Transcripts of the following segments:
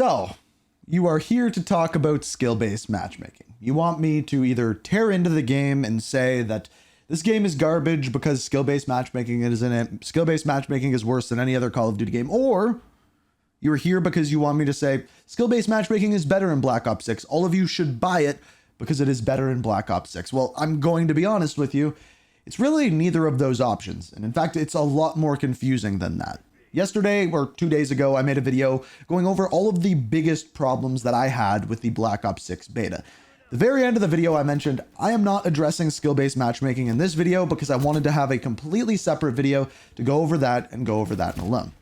So, you are here to talk about skill-based matchmaking. You want me to either tear into the game and say that this game is garbage because skill-based matchmaking is in it. Skill-based matchmaking is worse than any other Call of Duty game. Or you're here because you want me to say skill-based matchmaking is better in Black Ops 6. All of you should buy it because it is better in Black Ops 6. Well, I'm going to be honest with you. It's really neither of those options. And in fact, it's a lot more confusing than that. Yesterday or 2 days ago, I made a video going over all of the biggest problems that I had with the Black Ops 6 beta. The very end of the video, I mentioned I am not addressing skill-based matchmaking in this video because I wanted to have a completely separate video to go over that and go over that alone.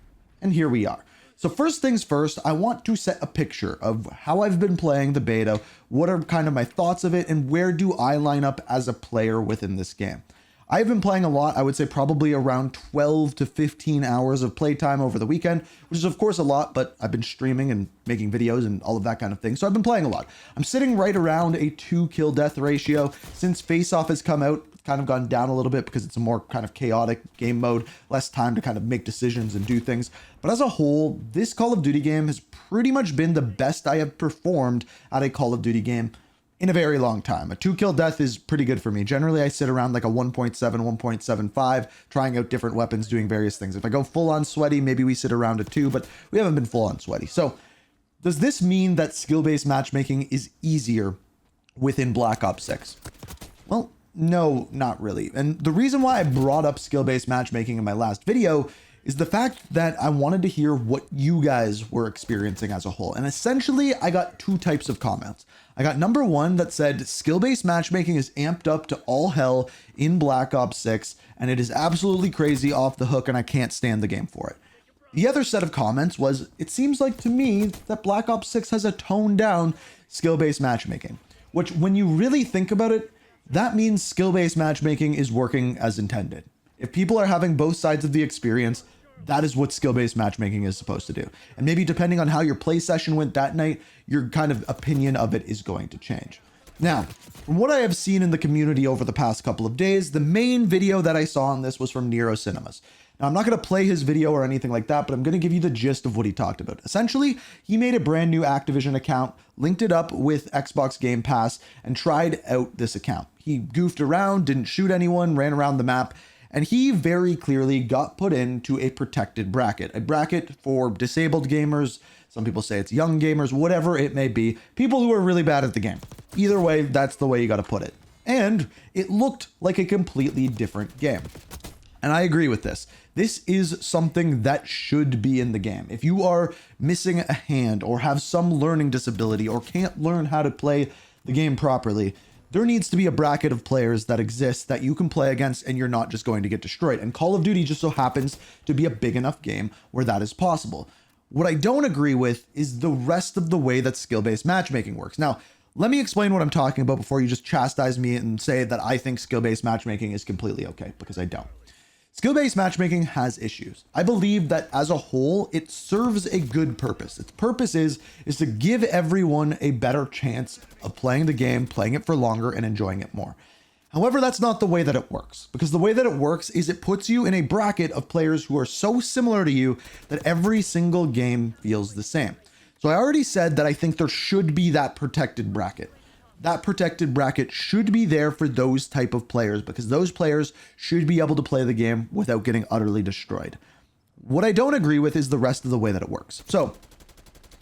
And here we are. So first things first, I want to set a picture of how I've been playing the beta, what are kind of my thoughts of it, and where do I line up as a player within this game. I've been playing a lot. I would say probably around 12 to 15 hours of playtime over the weekend, which is of course a lot, but I've been streaming and making videos and all of that kind of thing. So I've been playing a lot. I'm sitting right around a 2 kill death ratio. Since Face Off has come out, it's kind of gone down a little bit because it's a more kind of chaotic game mode, less time to kind of make decisions and do things. But as a whole, this Call of Duty game has pretty much been the best I have performed at a Call of Duty game in a very long time. A 2 kill death is pretty good for me. Generally, I sit around like a 1.7, 1.75, trying out different weapons, doing various things. If I go full on sweaty, maybe we sit around a 2, but we haven't been full on sweaty. So does this mean that skill-based matchmaking is easier within Black Ops 6? Well, no, not really. And the reason why I brought up skill-based matchmaking in my last video is the fact that I wanted to hear what you guys were experiencing as a whole. And essentially, I got 2 types of comments. I got number 1 that said skill-based matchmaking is amped up to all hell in Black Ops 6, and it is absolutely crazy, off the hook, and I can't stand the game for it. The other set of comments was, it seems like to me that Black Ops 6 has a toned down skill-based matchmaking, which when you really think about it, that means skill-based matchmaking is working as intended. If people are having both sides of the experience, that is what skill-based matchmaking is supposed to do. And maybe depending on how your play session went that night, your kind of opinion of it is going to change. Now, from what I have seen in the community over the past couple of days, the main video that I saw on this was from Nero Cinemas. Now, I'm not going to play his video or anything like that, but I'm going to give you the gist of what he talked about. Essentially, he made a brand new Activision account, linked it up with Xbox Game Pass, and tried out this account. He goofed around, didn't shoot anyone, ran around the map, and he very clearly got put into a protected bracket, a bracket for disabled gamers. Some people say it's young gamers, whatever it may be, people who are really bad at the game. Either way, that's the way you got to put it. And it looked like a completely different game. And I agree with this. This is something that should be in the game. If you are missing a hand or have some learning disability or can't learn how to play the game properly, there needs to be a bracket of players that exists that you can play against and you're not just going to get destroyed. And Call of Duty just so happens to be a big enough game where that is possible. What I don't agree with is the rest of the way that skill-based matchmaking works. Now, let me explain what I'm talking about before you just chastise me and say that I think skill-based matchmaking is completely okay, because I don't. Skill-based matchmaking has issues. I believe that as a whole, it serves a good purpose. Its purpose is to give everyone a better chance of playing the game, playing it for longer, and enjoying it more. However, that's not the way that it works, because the way that it works is it puts you in a bracket of players who are so similar to you that every single game feels the same. So I already said that I think there should be that protected bracket. That protected bracket should be there for those type of players because those players should be able to play the game without getting utterly destroyed. What I don't agree with is the rest of the way that it works. So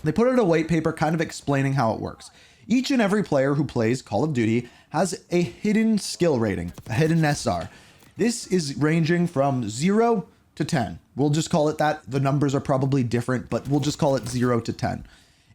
they put out a white paper kind of explaining how it works. Each and every player who plays Call of Duty has a hidden skill rating, a hidden SR. This is ranging from 0 to 10. We'll just call it that. The numbers are probably different, but we'll just call it 0 to 10.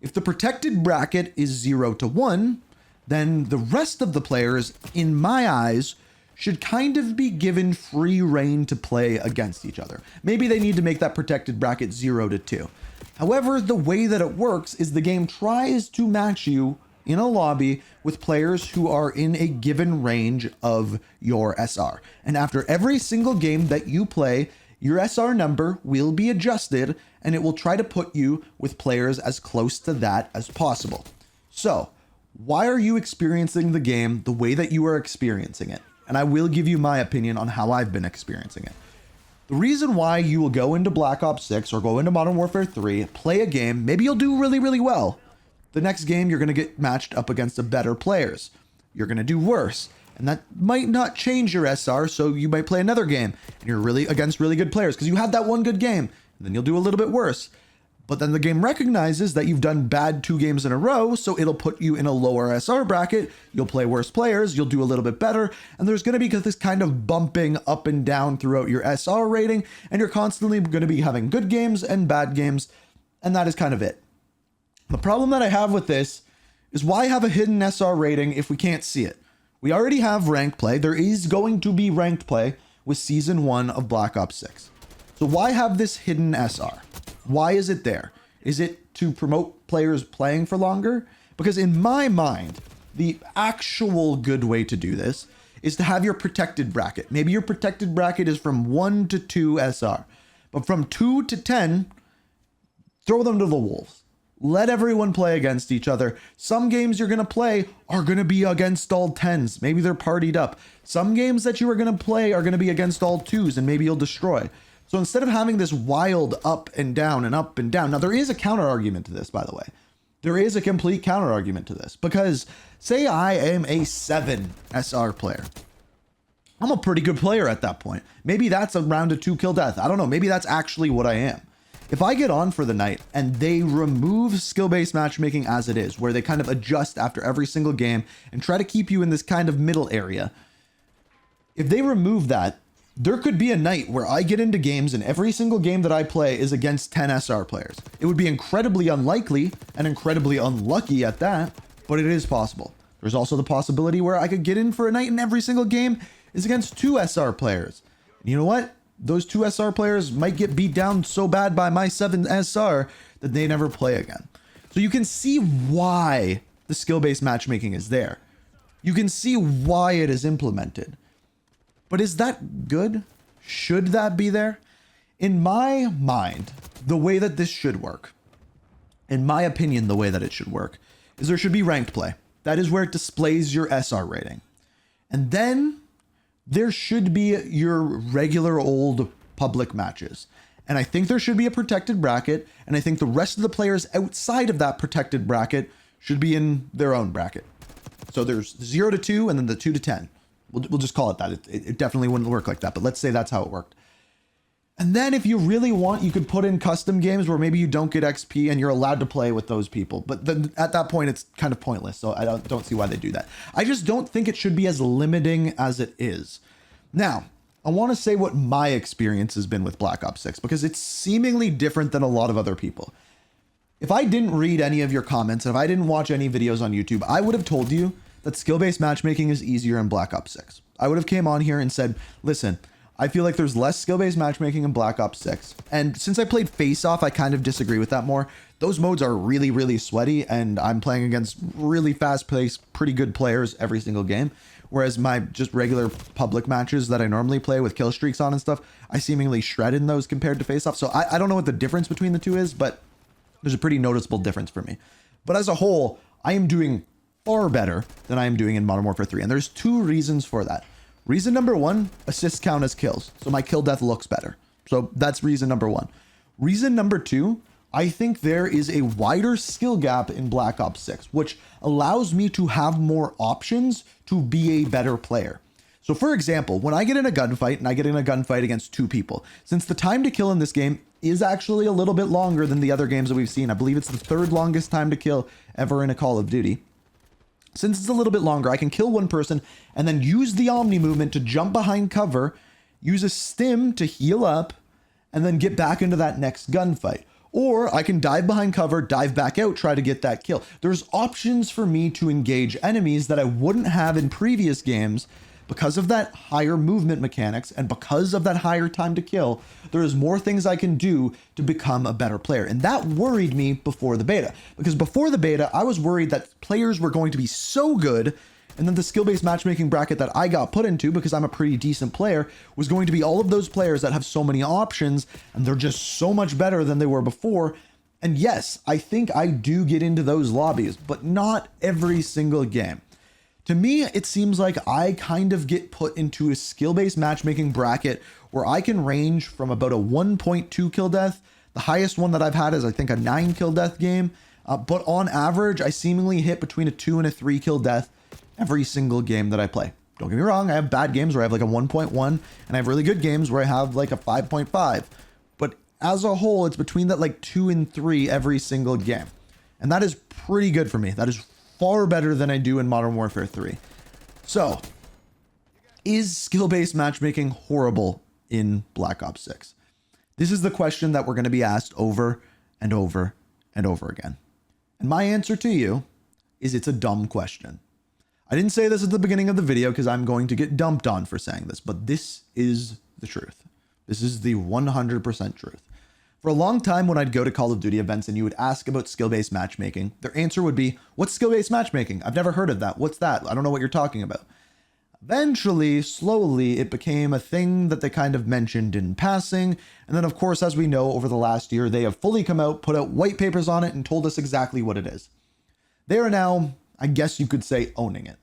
If the protected bracket is 0 to 1, then the rest of the players, in my eyes, should kind of be given free reign to play against each other. Maybe they need to make that protected bracket 0 to 2. However, the way that it works is the game tries to match you in a lobby with players who are in a given range of your SR. And after every single game that you play, your SR number will be adjusted and it will try to put you with players as close to that as possible. So, why are you experiencing the game the way that you are experiencing it? And I will give you my opinion on how I've been experiencing it. The reason why you will go into Black Ops 6 or go into Modern Warfare 3, play a game, maybe you'll do really, really well. The next game, you're going to get matched up against the better players. You're going to do worse. And that might not change your SR, so you might play another game and you're really against really good players because you had that one good game, and then you'll do a little bit worse. But then the game recognizes that you've done bad 2 games in a row, so it'll put you in a lower SR bracket. You'll play worse players, you'll do a little bit better, and there's going to be this kind of bumping up and down throughout your SR rating, and you're constantly going to be having good games and bad games, and that is kind of it. The problem that I have with this is, why have a hidden SR rating if we can't see it? We already have ranked play. There is going to be ranked play with Season 1 of Black Ops 6. So why have this hidden SR? Why is it there? Is it to promote players playing for longer? Because in my mind, the actual good way to do this is to have your protected bracket. Maybe your protected bracket is from 1 to 2 SR, but from 2 to 10, throw them to the wolves. Let everyone play against each other. Some games you're going to play are going to be against all 10s. Maybe they're partied up. Some games that you are going to play are going to be against all 2s, and maybe you'll destroy. So instead of having this wild up and down and up and down, now there is a counter argument to this, by the way. There is a complete counter argument to this, because say I am a 7 SR player. I'm a pretty good player at that point. Maybe that's a round of 2 kill death. I don't know. Maybe that's actually what I am. If I get on for the night and they remove skill-based matchmaking as it is, where they kind of adjust after every single game and try to keep you in this kind of middle area, if they remove that, there could be a night where I get into games and every single game that I play is against 10 SR players. It would be incredibly unlikely and incredibly unlucky at that, but it is possible. There's also the possibility where I could get in for a night and every single game is against 2 SR players. And you know what? Those 2 SR players might get beat down so bad by my 7 SR that they never play again. So you can see why the skill-based matchmaking is there. You can see why it is implemented. But is that good? Should that be there? In my mind, the way that this should work, in my opinion, the way that it should work, is there should be ranked play. That is where it displays your SR rating. And then there should be your regular old public matches. And I think there should be a protected bracket. And I think the rest of the players outside of that protected bracket should be in their own bracket. So there's 0 to 2 and then the 2 to 10. We'll just call it that. It definitely wouldn't work like that, but let's say that's how it worked. And then if you really want, you could put in custom games where maybe you don't get XP and you're allowed to play with those people. But then at that point, it's kind of pointless. So I don't see why they do that. I just don't think it should be as limiting as it is. Now, I want to say what my experience has been with Black Ops 6, because it's seemingly different than a lot of other people. If I didn't read any of your comments, and if I didn't watch any videos on YouTube, I would have told you that skill-based matchmaking is easier in Black Ops 6. I would have came on here and said, listen, I feel like there's less skill-based matchmaking in Black Ops 6. And since I played Face Off, I kind of disagree with that more. Those modes are really, really sweaty, and I'm playing against really fast-paced, pretty good players every single game. Whereas my just regular public matches that I normally play with kill streaks on and stuff, I seemingly shred in those compared to Face Off. So I don't know what the difference between the two is, but there's a pretty noticeable difference for me. But as a whole, I am doing far better than I am doing in Modern Warfare 3. And there's 2 reasons for that. Reason number 1, assists count as kills. So my kill death looks better. So that's reason number 1. Reason number 2, I think there is a wider skill gap in Black Ops 6, which allows me to have more options to be a better player. So for example, when I get in a gunfight and I get in a gunfight against 2 people, since the time to kill in this game is actually a little bit longer than the other games that we've seen. I believe it's the 3rd longest time to kill ever in a Call of Duty. Since it's a little bit longer, I can kill one person and then use the Omni movement to jump behind cover, use a stim to heal up, and then get back into that next gunfight. Or I can dive behind cover, dive back out, try to get that kill. There's options for me to engage enemies that I wouldn't have in previous games because of that higher movement mechanics and because of that higher time to kill. There is more things I can do to become a better player. And that worried me before the beta, because before the beta, I was worried that players were going to be so good, and then the skill-based matchmaking bracket that I got put into, because I'm a pretty decent player, was going to be all of those players that have so many options and they're just so much better than they were before. And yes, I think I do get into those lobbies, but not every single game. To me, it seems like I kind of get put into a skill-based matchmaking bracket where I can range from about a 1.2 kill death. The highest one that I've had is I think a 9 kill death game. But on average, I seemingly hit between a 2 and a 3 kill death every single game that I play. Don't get me wrong, I have bad games where I have like a 1.1, and I have really good games where I have like a 5.5. But as a whole, it's between that like 2 and 3 every single game. And that is pretty good for me. That is far better than I do in Modern Warfare 3. So, is skill-based matchmaking horrible in Black Ops 6? This is the question that we're going to be asked over and over and over again. And my answer to you is it's a dumb question. I didn't say this at the beginning of the video because I'm going to get dumped on for saying this, but this is the truth. This is the 100% truth. For a long time, when I'd go to Call of Duty events and you would ask about skill-based matchmaking, their answer would be, what's skill-based matchmaking? I've never heard of that. What's that? I don't know what you're talking about. Eventually, slowly, it became a thing that they kind of mentioned in passing. And then, of course, as we know, over the last year, they have fully come out, put out white papers on it, and told us exactly what it is. They are now, I guess you could say, owning it.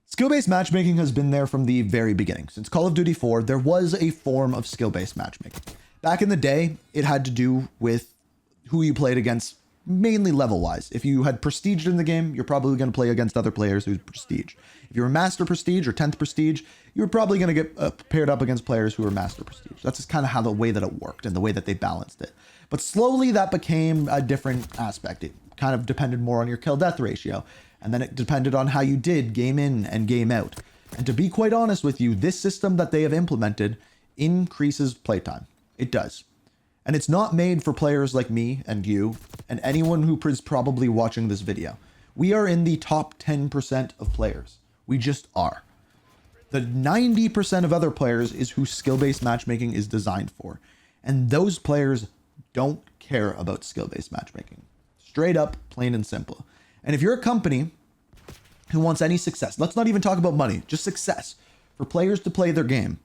Skill-based matchmaking has been there from the very beginning. Since Call of Duty 4, there was a form of skill-based matchmaking. Back in the day, it had to do with who you played against, mainly level-wise. If you had prestige in the game, you're probably going to play against other players who's prestige. If you were master prestige or 10th prestige, you were probably going to get paired up against players who were master prestige. That's just kind of how the way that it worked and the way that they balanced it. But slowly that became a different aspect. It kind of depended more on your kill-death ratio. And then it depended on how you did game in and game out. And to be quite honest with you, this system that they have implemented increases playtime. It does. And it's not made for players like me and you and anyone who is probably watching this video. We are in the top 10% of players. We just are. The 90% of other players is who skill-based matchmaking is designed for. And those players don't care about skill-based matchmaking. Straight up, plain and simple. And if you're a company who wants any success, let's not even talk about money, just success, for players to play their game.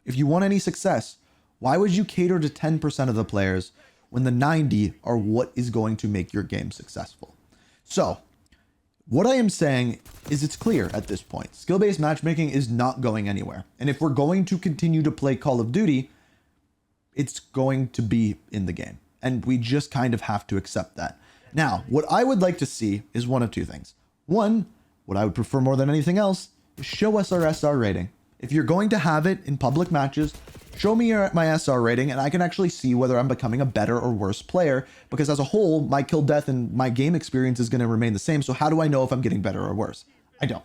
If you want any success, why would you cater to 10% of the players when the 90 are what is going to make your game successful? So, what I am saying is it's clear at this point. Skill-based matchmaking is not going anywhere. And if we're going to continue to play Call of Duty, it's going to be in the game. And we just kind of have to accept that. Now, what I would like to see is one of two things. One, what I would prefer more than anything else, is show us our SR rating. If you're going to have it in public matches, show me my SR rating and I can actually see whether I'm becoming a better or worse player, because as a whole, my kill death and my game experience is going to remain the same. So how do I know if I'm getting better or worse? I don't.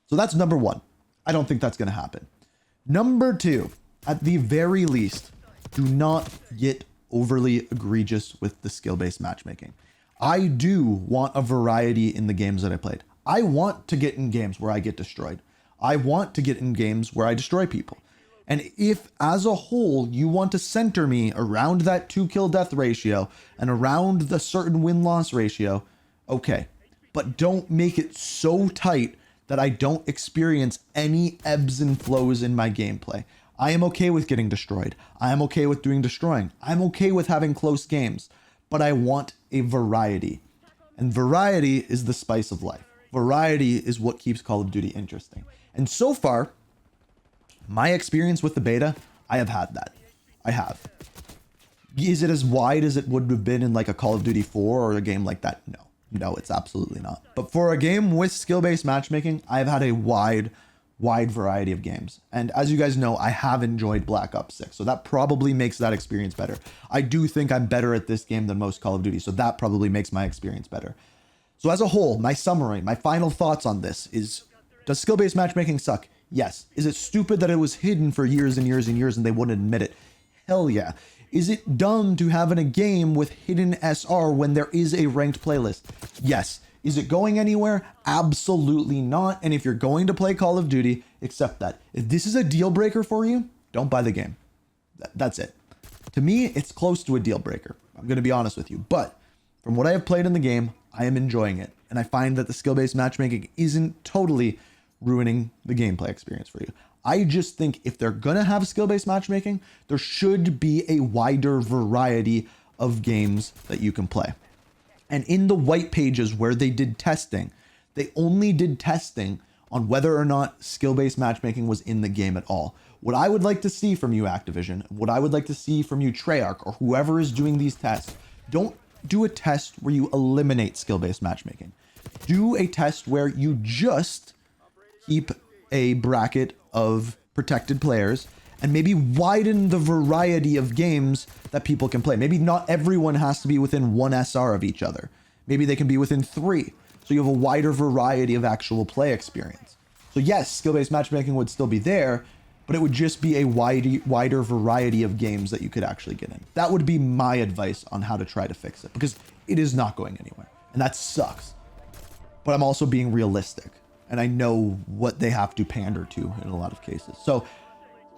So that's number one. I don't think that's going to happen. Number two, at the very least, do not get overly egregious with the skill-based matchmaking. I do want a variety in the games that I played. I want to get in games where I get destroyed. I want to get in games where I destroy people. And if, as a whole, you want to center me around that 2 kill death ratio and around the certain win-loss ratio, okay. But don't make it so tight that I don't experience any ebbs and flows in my gameplay. I am okay with getting destroyed. I am okay with doing destroying. I'm okay with having close games. But I want a variety. And variety is the spice of life. Variety is what keeps Call of Duty interesting. And so far, my experience with the beta, I have had that. I have. Is it as wide as it would have been in like a Call of Duty 4 or a game like that? No. No, it's absolutely not. But for a game with skill-based matchmaking, I've had a wide variety of games. And as you guys know, I have enjoyed Black Ops 6. So that probably makes that experience better. I do think I'm better at this game than most Call of Duty. So that probably makes my experience better. So as a whole, my summary, my final thoughts on this is, does skill-based matchmaking suck? Yes. Is it stupid that it was hidden for years and years and years and they wouldn't admit it? Hell yeah. Is it dumb to have in a game with hidden SR when there is a ranked playlist? Yes. Is it going anywhere? Absolutely not. And if you're going to play Call of Duty, accept that. If this is a deal breaker for you, don't buy the game. That's it. To me, it's close to a deal breaker. I'm going to be honest with you. But from what I have played in the game, I am enjoying it. And I find that the skill-based matchmaking isn't totally ruining the gameplay experience for you. I just think if they're going to have skill-based matchmaking, there should be a wider variety of games that you can play. And in the white pages where they did testing, they only did testing on whether or not skill-based matchmaking was in the game at all. what I would like to see from you, Activision, what I would like to see from you, Treyarch, or whoever is doing these tests, don't do a test where you eliminate skill-based matchmaking. Do a test where you just keep a bracket of protected players and maybe widen the variety of games that people can play. Maybe not everyone has to be within 1 SR of each other. Maybe they can be within 3. So you have a wider variety of actual play experience. So yes, skill-based matchmaking would still be there, but it would just be a wider variety of games that you could actually get in. That would be my advice on how to try to fix it, because it is not going anywhere. And that sucks. But I'm also being realistic, and I know what they have to pander to in a lot of cases. So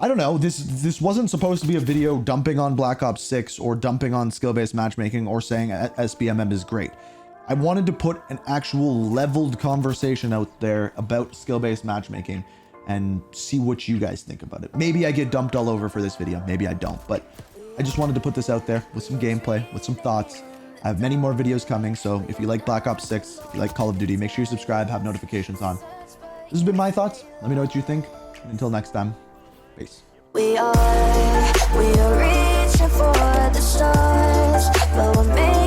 I don't know, this wasn't supposed to be a video dumping on Black Ops 6 or dumping on skill-based matchmaking or saying SBMM is great. I wanted to put an actual leveled conversation out there about skill-based matchmaking and see what you guys think about it. Maybe I get dumped all over for this video, maybe I don't, but I just wanted to put this out there with some gameplay, with some thoughts. I have many more videos coming, so if you like Black Ops 6, if you like Call of Duty, make sure you subscribe, have notifications on. This has been my thoughts. Let me know what you think. And until next time, peace. We are reaching for the stars, but we're made